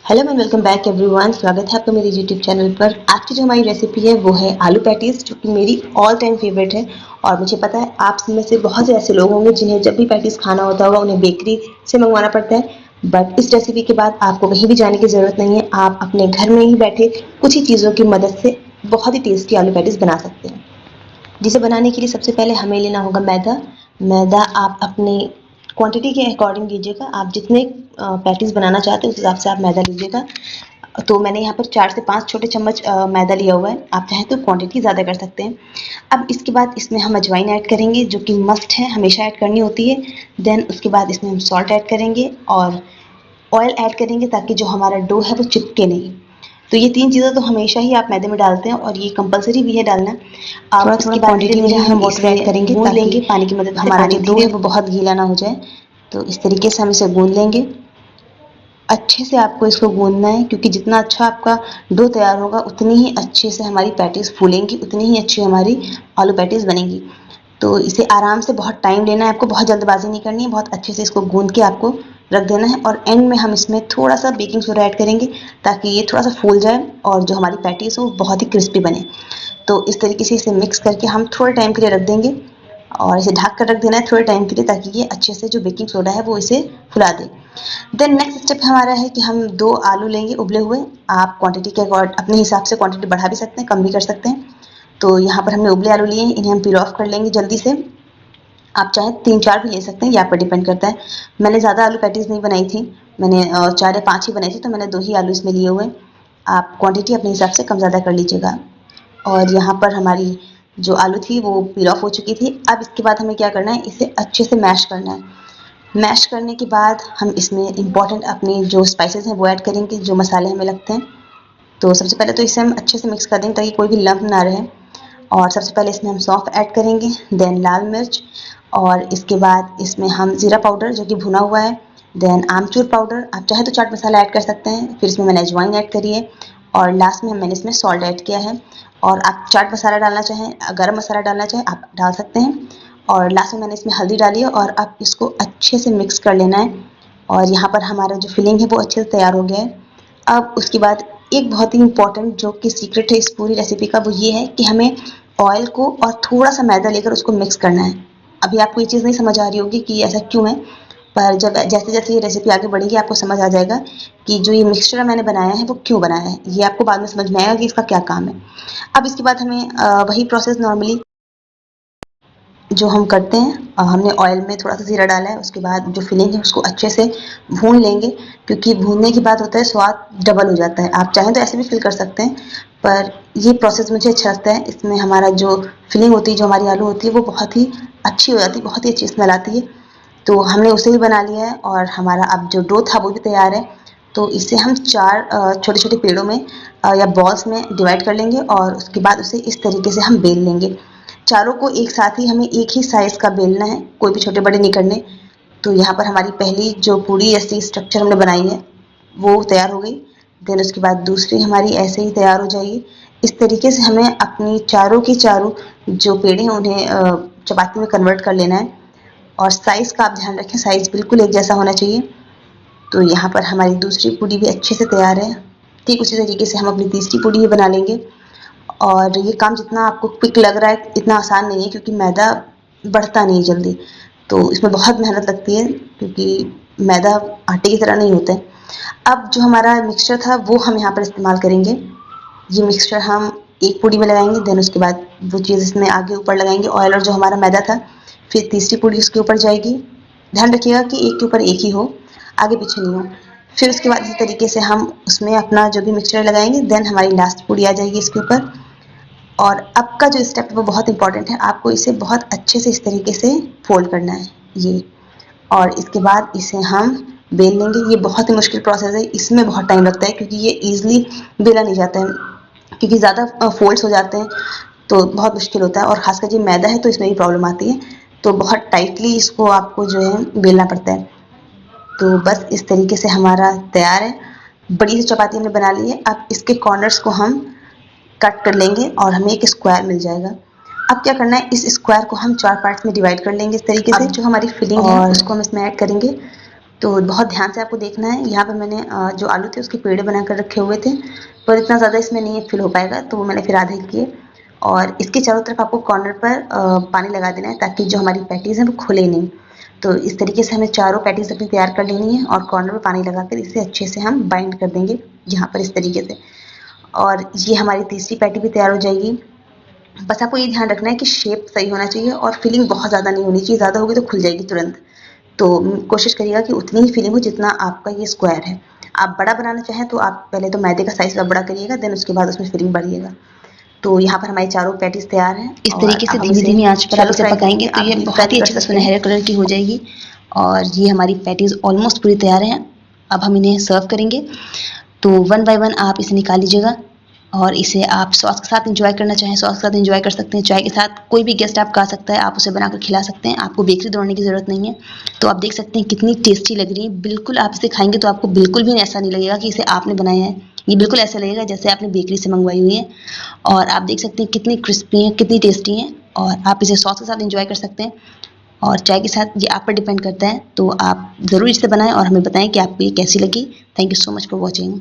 Hello and welcome back everyone. स्वागत है आपका मेरे यूट्यूब चैनल पर। आज की जो हमारी रेसिपी है वो है आलू पैटीज़, जो कि मेरी ऑल टाइम फेवरेट है। और मुझे पता है आप में से बहुत से ऐसे लोग होंगे जिन्हें जब भी पैटीज़ खाना होता होगा उन्हें बेकरी से मंगवाना पड़ता है। बट इस रेसिपी के बाद आपको कहीं भी जाने की ज़रूरत नहीं है। आप अपने घर में ही बैठे कुछ ही चीज़ों की मदद से बहुत ही टेस्टी आलू पैटीज़ बना सकते हैं। जिसे बनाने के लिए सबसे पहले हमें लेना होगा मैदा। मैदा आप अपने क्वांटिटी के अकॉर्डिंग लीजिएगा। आप जितने पैटीज़ बनाना चाहते हैं उस हिसाब से आप मैदा लीजिएगा। तो मैंने यहाँ पर 4 से 5 छोटे चम्मच मैदा लिया हुआ है। आप चाहें तो क्वांटिटी ज़्यादा कर सकते हैं। अब इसके बाद इसमें हम अजवाइन ऐड करेंगे, जो कि मस्ट है, हमेशा ऐड करनी होती है। देन उसके बाद इसमें हम सॉल्ट ऐड करेंगे और ऑयल ऐड करेंगे, ताकि जो हमारा डो है वो चिपके नहीं। तो ये 3 चीज़ें तो हमेशा ही आप मैदे में डालते हैं और ये कंपलसरी भी है डालना। थोड़ा थोड़ा क्वांटिटी में हम वाटर ऐड करेंगे, गूंद लेंगे पानी की मदद से। हमारा पानी जो डो डो है वो बहुत गीला ना हो जाए। तो इस तरीके से हम इसे गूंद लेंगे। अच्छे से आपको इसको गूंदना है, क्योंकि जितना अच्छा आपका डो तैयार होगा उतनी ही अच्छे से हमारी पैटीज़ फूलेंगी, उतनी ही अच्छी हमारी आलू पैटीज़ बनेंगी। तो इसे आराम से बहुत टाइम लेना है आपको, बहुत जल्दबाजी नहीं करनी है। बहुत अच्छे से इसको गूंद के आपको रख देना है और एंड में हम इसमें थोड़ा सा बेकिंग सोडा ऐड करेंगे, ताकि ये थोड़ा सा फूल जाए और जो हमारी पैटीज़ हो वो बहुत ही क्रिस्पी बने। तो इस तरीके से इसे मिक्स करके हम थोड़े टाइम के लिए रख देंगे और इसे ढक कर रख देना है थोड़े टाइम के लिए, ताकि ये अच्छे से जो बेकिंग सोडा है वो इसे फुला दे। देन नेक्स्ट स्टेप हमारा है कि हम 2 आलू लेंगे उबले हुए। आप क्वांटिटी के अकॉर्ड अपने हिसाब से क्वांटिटी बढ़ा भी सकते हैं, कम भी कर सकते हैं। तो यहाँ पर हमने उबले आलू लिए हैं, इन्हें हम पील ऑफ कर लेंगे जल्दी से। आप चाहें 3-4 भी ले सकते हैं, ये आप पर डिपेंड करता है। मैंने ज़्यादा आलू पैटीज़ नहीं बनाई थी, मैंने 4 या 5 ही बनाई थी, तो मैंने 2 ही आलू इसमें लिए हुए। आप क्वांटिटी अपने हिसाब से कम ज़्यादा कर लीजिएगा। और यहाँ पर हमारी जो आलू थी वो पील ऑफ हो चुकी थी। अब इसके बाद हमें क्या करना है, इसे अच्छे से मैश करना है। मैश करने के बाद हम इसमें इम्पॉर्टेंट अपनी जो स्पाइसेस हैं वो ऐड करेंगे, जो मसाले हमें लगते हैं। तो सबसे पहले तो इसे हम अच्छे से मिक्स कर देंगे, ताकि कोई भी लम्प ना रहे। और सबसे पहले इसमें हम सौंफ ऐड करेंगे, देन लाल मिर्च, और इसके बाद इसमें हम ज़ीरा पाउडर जो कि भुना हुआ है, देन आमचूर पाउडर, आप चाहे तो चाट मसाला ऐड कर सकते हैं। फिर इसमें मैंने अजवाइन ऐड करी है और लास्ट में मैंने इसमें सॉल्ट ऐड किया है। और आप चाट मसाला डालना चाहें, गरम मसाला डालना चाहें आप डाल सकते हैं। और लास्ट में मैंने इसमें हल्दी डाली है और अब इसको अच्छे से मिक्स कर लेना है। और यहाँ पर हमारा जो फिलिंग है वो अच्छे से तैयार हो गया है। अब उसके बाद एक बहुत ही इम्पॉर्टेंट जो कि सीक्रेट है इस पूरी रेसिपी का, वो ये है कि हमें ऑयल को और थोड़ा सा मैदा लेकर उसको मिक्स करना है। अभी आपको ये चीज़ नहीं समझ आ रही होगी कि ऐसा क्यों है, पर जब जैसे जैसे ये रेसिपी आगे बढ़ेगी आपको समझ आ जाएगा कि जो ये मिक्सचर मैंने बनाया है वो क्यों बनाया है। ये आपको बाद में समझ में आएगा कि इसका क्या काम है। अब इसके बाद हमें वही प्रोसेस नॉर्मली जो हम करते हैं, हमने ऑयल में थोड़ा सा ज़ीरा डाला है, उसके बाद जो फिलिंग है उसको अच्छे से भून लेंगे, क्योंकि भूनने के बाद होता है स्वाद डबल हो जाता है। आप चाहें तो ऐसे भी फिल कर सकते हैं, पर ये प्रोसेस मुझे अच्छा लगता है। इसमें हमारा जो फिलिंग होती है, जो हमारी आलू होती है, वो बहुत ही अच्छी हो जाती है, बहुत ही अच्छी स्मेल आती है। तो हमने उसे भी बना लिया है और हमारा अब जो डो था वो भी तैयार है। तो इसे हम 4 छोटे-छोटे पेड़ों में या बॉल्स में डिवाइड कर लेंगे और उसके बाद उसे इस तरीके से हम बेल लेंगे। चारों को एक साथ ही हमें एक ही साइज़ का बेलना है, कोई भी छोटे-बड़े नहीं करने। तो यहाँ पर हमारी पहली जो पूरी ऐसी स्ट्रक्चर हमने बनाई है वो तैयार हो गई। देन उसके बाद दूसरी हमारी ऐसे ही तैयार हो जाएगी। इस तरीके से हमें अपनी चारों की चारों जो पेड़े हैं उन्हें चपाती में कन्वर्ट कर लेना है। और साइज़ का आप ध्यान रखें, साइज़ बिल्कुल एक जैसा होना चाहिए। तो यहाँ पर हमारी दूसरी पूड़ी भी अच्छे से तैयार है। ठीक उसी तरीके से हम अपनी तीसरी पूड़ी भी बना लेंगे। और ये काम जितना आपको क्विक लग रहा है इतना आसान नहीं है, क्योंकि मैदा बढ़ता नहीं जल्दी, तो इसमें बहुत मेहनत लगती है, क्योंकि मैदा आटे की तरह नहीं होता है। अब जो हमारा मिक्सचर था वो हम यहाँ पर इस्तेमाल करेंगे। ये मिक्सचर हम एक पूड़ी में लगाएंगे, देन उसके बाद वो चीज़ इसमें आगे ऊपर लगाएंगे ऑयल, और जो हमारा मैदा था फिर तीसरी पूड़ी उसके ऊपर जाएगी। ध्यान रखिएगा कि एक के ऊपर एक ही हो, आगे पीछे नहीं हो। फिर उसके बाद इसी तरीके से हम उसमें अपना जो भी मिक्सचर लगाएंगे, देन हमारी लास्ट पूड़ी आ जाएगी इसके ऊपर। और अब का जो स्टेप है वो बहुत इंपॉर्टेंट है, आपको इसे बहुत अच्छे से इस तरीके से फोल्ड करना है ये। और इसके बाद इसे हम बेल लेंगे। ये बहुत ही मुश्किल प्रोसेस है, इसमें बहुत टाइम लगता है, क्योंकि ये ईजिली बेला नहीं जाता है, क्योंकि ज़्यादा फोल्ड्स हो जाते हैं तो बहुत मुश्किल होता है। और ख़ासकर जो मैदा है तो इसमें भी प्रॉब्लम आती है, तो बहुत टाइटली इसको आपको जो है बेलना पड़ता है। तो बस इस तरीके से हमारा तैयार है। बड़ी सी चपाती हमने बना ली है। अब इसके कॉर्नर्स को हम कट कर लेंगे और हमें एक स्क्वायर मिल जाएगा। अब क्या करना है, इस स्क्वायर को हम 4 पार्ट्स में डिवाइड कर लेंगे इस तरीके से। जो हमारी फिलिंग है उसको हम इसमें ऐड करेंगे तो बहुत ध्यान से आपको देखना है। यहाँ पे मैंने जो आलू थे उसके पेड़े बना कर रखे हुए थे, पर इतना ज़्यादा इसमें नहीं फिल हो पाएगा, तो मैंने फिर आधे किए। और इसके चारों तरफ आपको कॉर्नर पर पानी लगा देना है, ताकि जो हमारी पैटीज़ हैं वो खुले नहीं। तो इस तरीके से हमें चारों पैटीज़ अपनी तैयार कर लेनी है और कॉर्नर में पानी लगाकर इसे अच्छे से हम बाइंड कर देंगे यहाँ पर इस तरीके से। और ये हमारी तीसरी पैटी भी तैयार हो जाएगी। बस आपको ये ध्यान रखना है कि शेप सही होना चाहिए और फिलिंग बहुत ज़्यादा नहीं होनी चाहिए, ज़्यादा होगी तो खुल जाएगी तुरंत। तो कोशिश करिएगा कि उतनी ही फिलिंग हो जितना आपका ये स्क्वायर है। आप बड़ा बनाना चाहें तो आप पहले तो मैदे का साइज़ बड़ा करिएगा, देन उसके बाद उसमें फिलिंग बढ़िएगा। तो यहाँ पर हमारी चारों पैटीज़ तैयार हैं। इस तरीके से धीमी-धीमी आंच पर आप इसे पकाएंगे तो ये बहुत ही अच्छे से सुनहरे कलर की हो जाएगी। और ये हमारी पैटीज़ ऑलमोस्ट पूरी तैयार हैं। अब हम इन्हें सर्व करेंगे। तो वन बाय वन आप इसे निकाल लीजिएगा और इसे आप सॉस के साथ एंजॉय करना चाहें सॉस के साथ एंजॉय कर सकते हैं, चाय के साथ कोई भी गेस्ट आपका आ सकता है, आप उसे बनाकर खिला सकते हैं, आपको बेकरी दौड़ने की ज़रूरत नहीं है। तो आप देख सकते हैं कितनी टेस्टी लग रही है। बिल्कुल आप इसे खाएंगे तो आपको बिल्कुल भी ऐसा नहीं लगेगा कि इसे आपने बनाया है, ये बिल्कुल ऐसा लगेगा जैसे आपने बेकरी से मंगवाई हुई है। और आप देख सकते हैं कितनी क्रिस्पी हैं, कितनी टेस्टी हैं, और आप इसे सॉस के साथ एंजॉय कर सकते हैं और चाय के साथ, ये आप पर डिपेंड करता है। तो आप ज़रूर इसे बनाएं और हमें बताएं कि आपको ये कैसी लगी। Thank you so much for watching.